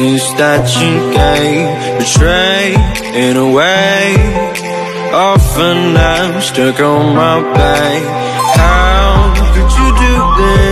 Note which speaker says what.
Speaker 1: kisses that you gave, betrayed in a way. Often I'm stuck on my back. How could you do this?